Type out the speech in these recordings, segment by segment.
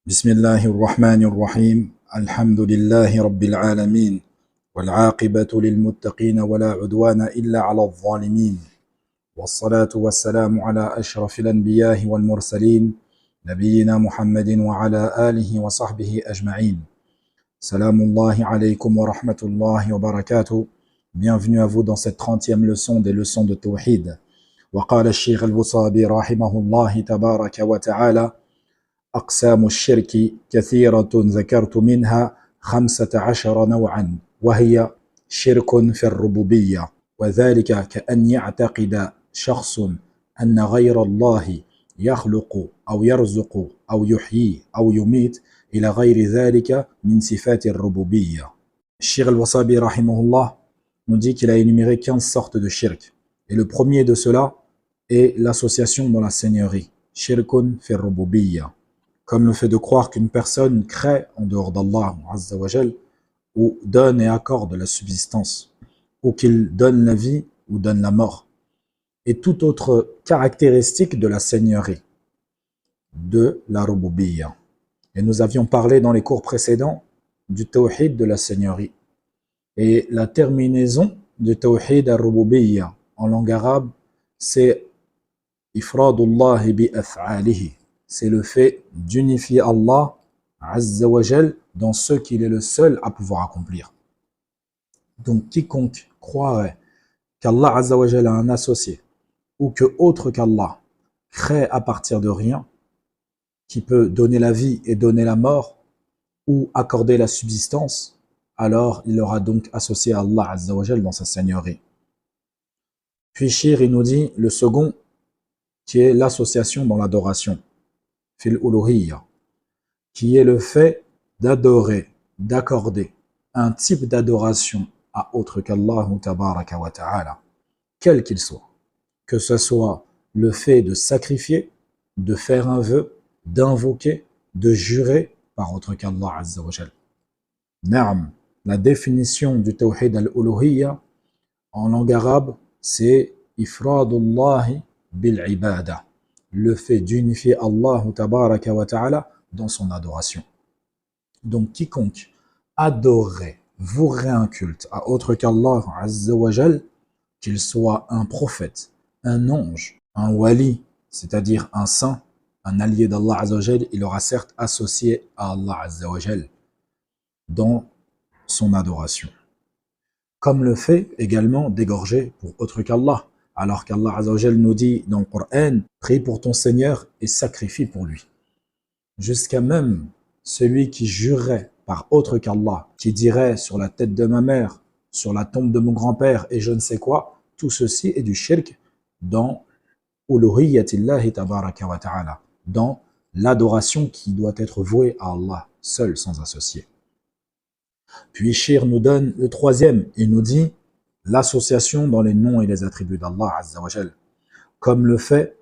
بسم الله الرحمن الرحيم الحمد لله رب العالمين والعاقبة للمتقين ولا عدوان إلا على الظالمين والصلاة والسلام على أشرف الأنبياء والمرسلين نبينا محمد وعلى آله وصحبه أجمعين سلام الله عليكم ورحمة الله وبركاته. Bienvenue à vous dans cette 30e leçon des leçons de Tawhid. وقال الشيخ البصابي رحمه الله تبارك وتعالى أقسام الشرك كثيرة ذكرت منها 15 نوعا وهي شرك في الربوبية وذلك كأن يعتقد شخص أن غير الله يخلق أو يرزق أو يحيي أو يميت إلى غير ذلك من صفات الربوبية. Shir al-Wasabi rahimahullah nous dit qu'il a énuméré 15 sortes de shirk. Et le premier de cela est l'association dans la seigneurie. Shirkun fi rububiyya. Comme le fait de croire qu'une personne crée en dehors d'Allah Azza wa Jal, ou donne et accorde la subsistance, ou qu'il donne la vie ou donne la mort, et toute autre caractéristique de la seigneurie, de la rububiyya. Et nous avions parlé dans les cours précédents du tawhid de la seigneurie. Et la terminaison du tawhid al-rububiyya en langue arabe, c'est ifradullahi bi af'alihi. C'est le fait d'unifier Allah Azza wa Jal dans ce qu'il est le seul à pouvoir accomplir. Donc quiconque croirait qu'Allah Azza wa Jal a un associé ou que autre qu'Allah crée à partir de rien, qui peut donner la vie et donner la mort ou accorder la subsistance, alors il aura donc associé Allah Azza wa Jal dans sa seigneurie. Puis Shir il nous dit le second qui est l'association dans l'adoration. Fil uluhiyya, qui est le fait d'adorer, d'accorder un type d'adoration à autre qu'Allah tabaraka wa ta'ala, quel qu'il soit. Que ce soit le fait de sacrifier, de faire un vœu, d'invoquer, de jurer par autre qu'Allah azza wa jal. Naam, la définition du tawhid al-uluhiyya en langue arabe, c'est ifradullahi bil ibada. Le fait d'unifier Allah tabaraka wa ta'ala dans son adoration. Donc quiconque adorerait, vouerait un culte à autre qu'Allah azza wa jal, qu'il soit un prophète, un ange, un wali, c'est-à-dire un saint, un allié d'Allah azza wa jal, il aura certes associé à Allah azza wa jal dans son adoration. Comme le fait également d'égorger pour autre qu'Allah. Alors qu'Allah Azza wa Jal nous dit dans le Coran, prie pour ton Seigneur et sacrifie pour lui. Jusqu'à même celui qui jurerait par autre qu'Allah, qui dirait sur la tête de ma mère, sur la tombe de mon grand-père et je ne sais quoi, tout ceci est du shirk dans uluhiyyatillahi tabaraka wa ta'ala, dans l'adoration qui doit être vouée à Allah, seul sans associé. Puis Shir nous donne le troisième, il nous dit l'association dans les noms et les attributs d'Allah Azza wa Jal, comme le fait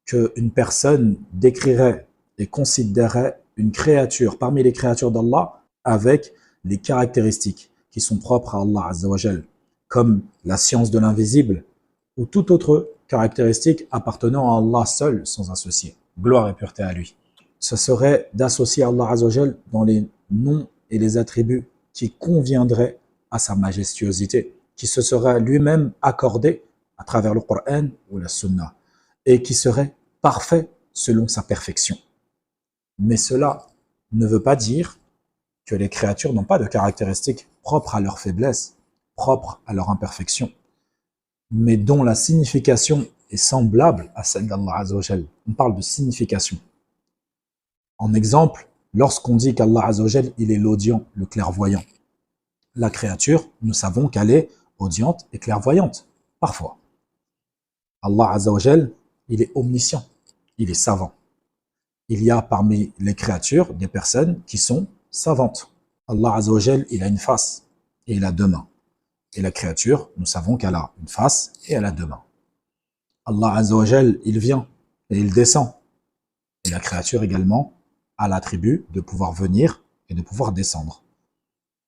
qu'une personne décrirait et considérerait une créature parmi les créatures d'Allah avec les caractéristiques qui sont propres à Allah Azza wa Jal, comme la science de l'invisible ou toute autre caractéristique appartenant à Allah seul sans associé. Gloire et pureté à lui. Ce serait d'associer Allah Azza wa Jal dans les noms et les attributs qui conviendraient à sa majestuosité, qui se serait lui-même accordé à travers le Coran ou la Sunna, et qui serait parfait selon sa perfection. Mais cela ne veut pas dire que les créatures n'ont pas de caractéristiques propres à leur faiblesse, propres à leur imperfection, mais dont la signification est semblable à celle d'Allah Azza wa Jal. On parle de signification. En exemple, lorsqu'on dit qu'Allah Azza wa Jal, il est l'audient, le clairvoyant, la créature, nous savons qu'elle est audiente et clairvoyante, parfois. Allah Azza wa Jal, il est omniscient, il est savant. Il y a parmi les créatures des personnes qui sont savantes. Allah Azza wa Jal, il a une face et il a deux mains. Et la créature, nous savons qu'elle a une face et elle a deux mains. Allah Azza wa Jal, il vient et il descend. Et la créature également a l'attribut de pouvoir venir et de pouvoir descendre.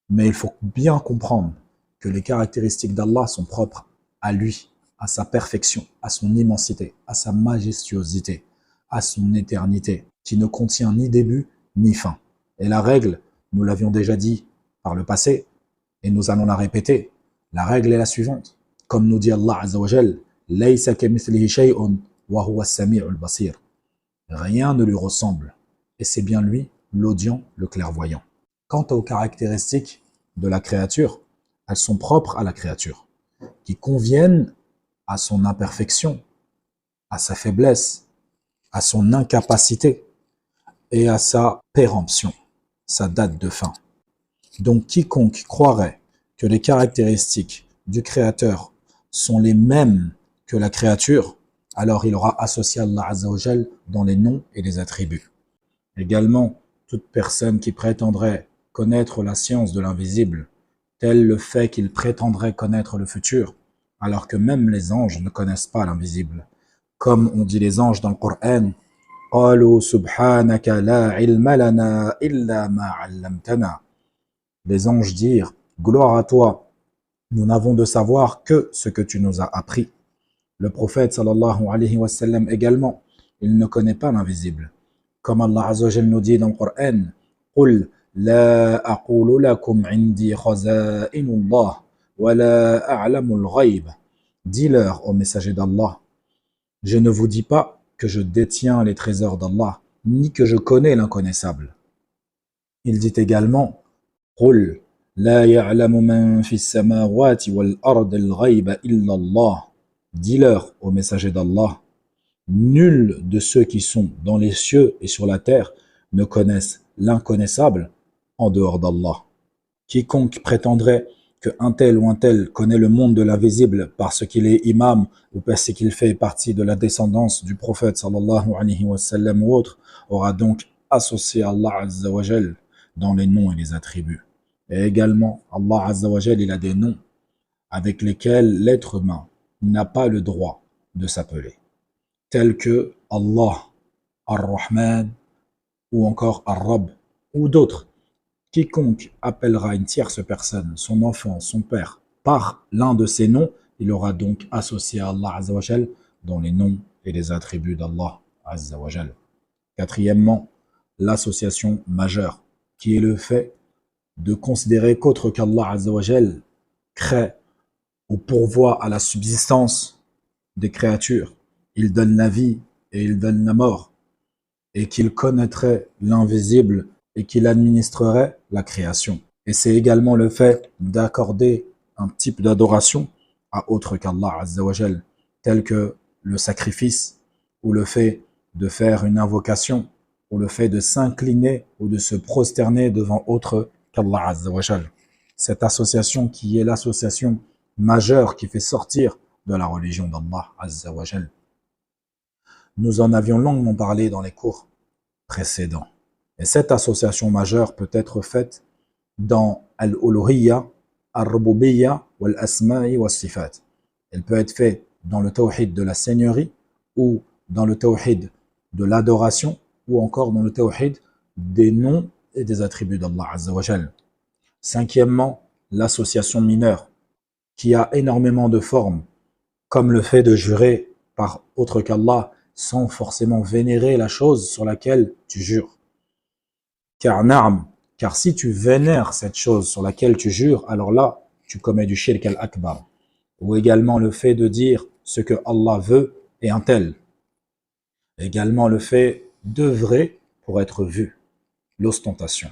Mais il faut bien comprendre que les caractéristiques d'Allah sont propres à lui, à sa perfection, à son immensité, à sa majestuosité, à son éternité, qui ne contient ni début ni fin. Et la règle, nous l'avions déjà dit par le passé, et nous allons la répéter. La règle est la suivante. Comme nous dit Allah Azza wa Jal, Laysa kamithlihi shay'un wa huwa as-sami'ul basir. Rien ne lui ressemble. Et c'est bien lui, l'audient, le clairvoyant. Quant aux caractéristiques de la créature, elles sont propres à la créature, qui conviennent à son imperfection, à sa faiblesse, à son incapacité et à sa péremption, sa date de fin. Donc quiconque croirait que les caractéristiques du Créateur sont les mêmes que la créature, alors il aura associé Allah Azza wa Jal dans les noms et les attributs. Également, toute personne qui prétendrait connaître la science de l'invisible, tel le fait qu'il prétendrait connaître le futur, alors que même les anges ne connaissent pas l'invisible. Comme on dit les anges dans le Coran, قالوا سبحانك لا علم لنا إلا ما علمتنا. Les anges dirent, gloire à toi, nous n'avons de savoir que ce que tu nous as appris. Le prophète sallallahu alayhi wa sallam également, il ne connaît pas l'invisible. Comme Allah Azza wa Jal nous dit dans le Coran, قل لا أقول لكم عندي خزائن الله ولا أعلم الغيب. Dis-leur, ô messager d'Allah, je ne vous dis pas que je détiens les trésors d'Allah, ni que je connais l'inconnaissable. Il dit également, قل لا يعلم من في السماوات والأرض الغيب إلا الله. Dis-leur, ô messager d'Allah, nul de ceux qui sont dans les cieux et sur la terre ne connaissent l'inconnaissable en dehors d'Allah. Quiconque prétendrait qu'un tel ou un tel connaît le monde de l'invisible parce qu'il est imam ou parce qu'il fait partie de la descendance du prophète sallallahu alayhi wa sallam ou autre, aura donc associé Allah Azza wa Jal dans les noms et les attributs. Et également, Allah Azza wa Jal, il a des noms avec lesquels l'être humain n'a pas le droit de s'appeler, tels que Allah, Ar-Rahman, ou encore Ar-Rabb, ou d'autres. Quiconque appellera une tierce personne, son enfant, son père, par l'un de ces noms, il aura donc associé à Allah Azza wa Jal dans les noms et les attributs d'Allah Azza wa Jal. Quatrièmement, l'association majeure, qui est le fait de considérer qu'autre qu'Allah Azza wa Jal crée ou pourvoit à la subsistance des créatures, il donne la vie et il donne la mort, et qu'il connaîtrait l'invisible et qu'il administrerait la création. Et c'est également le fait d'accorder un type d'adoration à autre qu'Allah Azza wa Jal, tel que le sacrifice, ou le fait de faire une invocation, ou le fait de s'incliner ou de se prosterner devant autre qu'Allah Azza wa Jal. Cette association qui est l'association majeure qui fait sortir de la religion d'Allah Azza wa Jal. Nous en avions longuement parlé dans les cours précédents. Et cette association majeure peut être faite dans Al-Uluhiyya, Al-Rububiyya, Wal-Asma'i, Wal-Sifat. Elle peut être faite dans le tawhid de la seigneurie, ou dans le tawhid de l'adoration, ou encore dans le tawhid des noms et des attributs d'Allah Azza wa Jal. Cinquièmement, l'association mineure, qui a énormément de formes, comme le fait de jurer par autre qu'Allah, sans forcément vénérer la chose sur laquelle tu jures. Car si tu vénères cette chose sur laquelle tu jures, alors là, tu commets du shirk al-akbar. Ou également le fait de dire ce que Allah veut et un tel. Également le fait d'œuvrer pour être vu, l'ostentation.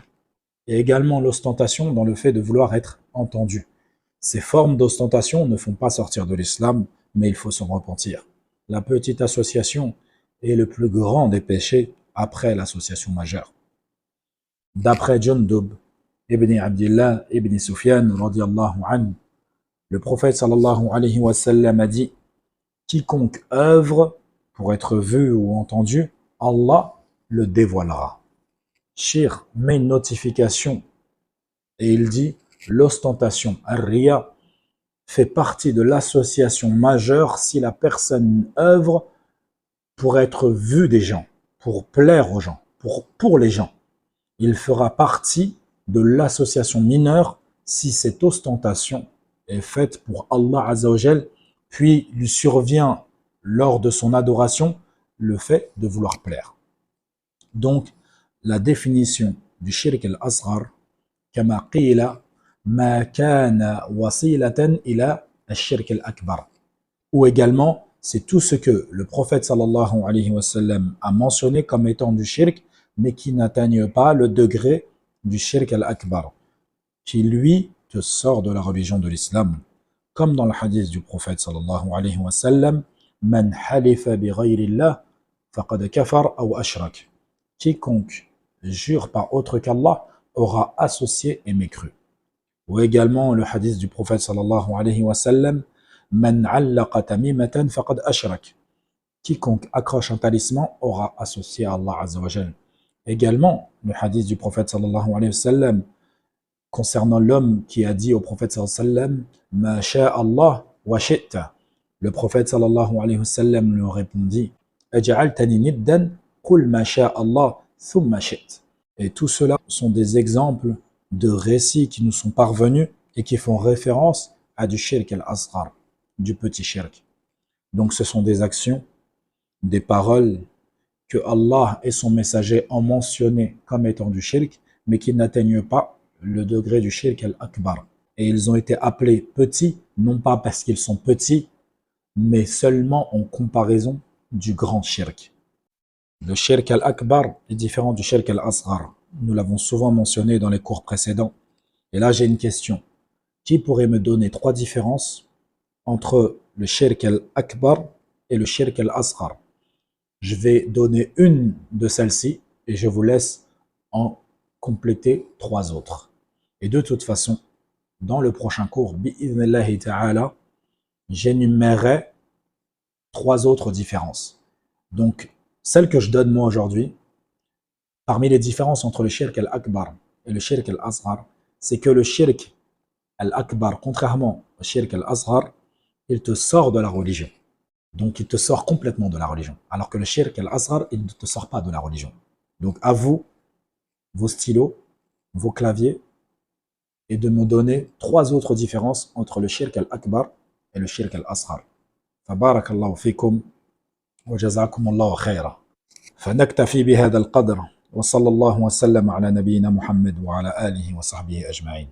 Et également l'ostentation dans le fait de vouloir être entendu. Ces formes d'ostentation ne font pas sortir de l'islam, mais il faut s'en repentir. La petite association est le plus grand des péchés après l'association majeure. D'après Jundub ibn Abdillah ibn Sufyan radiyallahu anhu, le prophète sallallahu alayhi wa sallam a dit: quiconque œuvre pour être vu ou entendu, Allah le dévoilera. Shir met une notification et il dit: l'ostentation, ar-riya, fait partie de l'association majeure si la personne œuvre pour être vue des gens, pour plaire aux gens, pour les gens. Il fera partie de l'association mineure si cette ostentation est faite pour Allah Azza wa Jal, puis lui survient lors de son adoration le fait de vouloir plaire. Donc, la définition du shirk al-asghar, كما قيل ما كان وسيلة إلى الشرك الأكبر. Ou également, c'est tout ce que le prophète sallallahu alayhi wa sallam a mentionné comme étant du shirk, mais qui n'atteigne pas le degré du shirk al-akbar, qui lui te sort de la religion de l'islam. Comme dans le hadith du prophète sallallahu alayhi wa sallam, Man halifa bi ghayrillah faqad kafar aw ashrak. Quiconque jure par autre qu'Allah aura associé et mécru. Ou également le hadith du prophète sallallahu alayhi wa sallam, Man allaqa tamimatan faqad ashrak. Quiconque accroche un talisman aura associé à Allah azza wa jal. Également le hadith du prophète sallallahu alayhi wa sallam concernant l'homme qui a dit au prophète sallallahu alayhi wa sallam, Ma sha'Allah wa shi'ta. Le prophète sallallahu alayhi wa sallam lui répondit, Aj'altani niddan qul ma sha'Allah thumma shi't. Et tout cela sont des exemples de récits qui nous sont parvenus et qui font référence à du shirk al-asghar, du petit shirk. Donc ce sont des actions, des paroles que Allah et son messager ont mentionnées comme étant du shirk, mais qui n'atteignent pas le degré du shirk al-akbar. Et ils ont été appelés petits, non pas parce qu'ils sont petits, mais seulement en comparaison du grand shirk. Le shirk al-akbar est différent du shirk al-asghar. Nous l'avons souvent mentionné dans les cours précédents. Et là, j'ai une question. Qui pourrait me donner 3 différences entre le shirk al-akbar et le shirk al-asghar? Je vais donner une de celles-ci et je vous laisse en compléter 3 autres. Et de toute façon, dans le prochain cours, bi'idhnillahi ta'ala, j'énumérerai 3 autres différences. Donc, celle que je donne moi aujourd'hui, parmi les différences entre le shirk al-akbar et le shirk al-asghar, c'est que le shirk al-akbar, contrairement au shirk al-asghar, il te sort de la religion. Donc, il te sort complètement de la religion. Alors que le shirk al-asghar, il ne te sort pas de la religion. Donc, à vous, vos stylos, vos claviers, et de me donner 3 autres différences entre le shirk al-akbar et le shirk al-asghar. فبارك الله فيكم وجزاكم الله خيرا. فنكتفي بهذا القدر وصلى الله وسلم على نبينا محمد وعلى آله وصحبه أجمعين.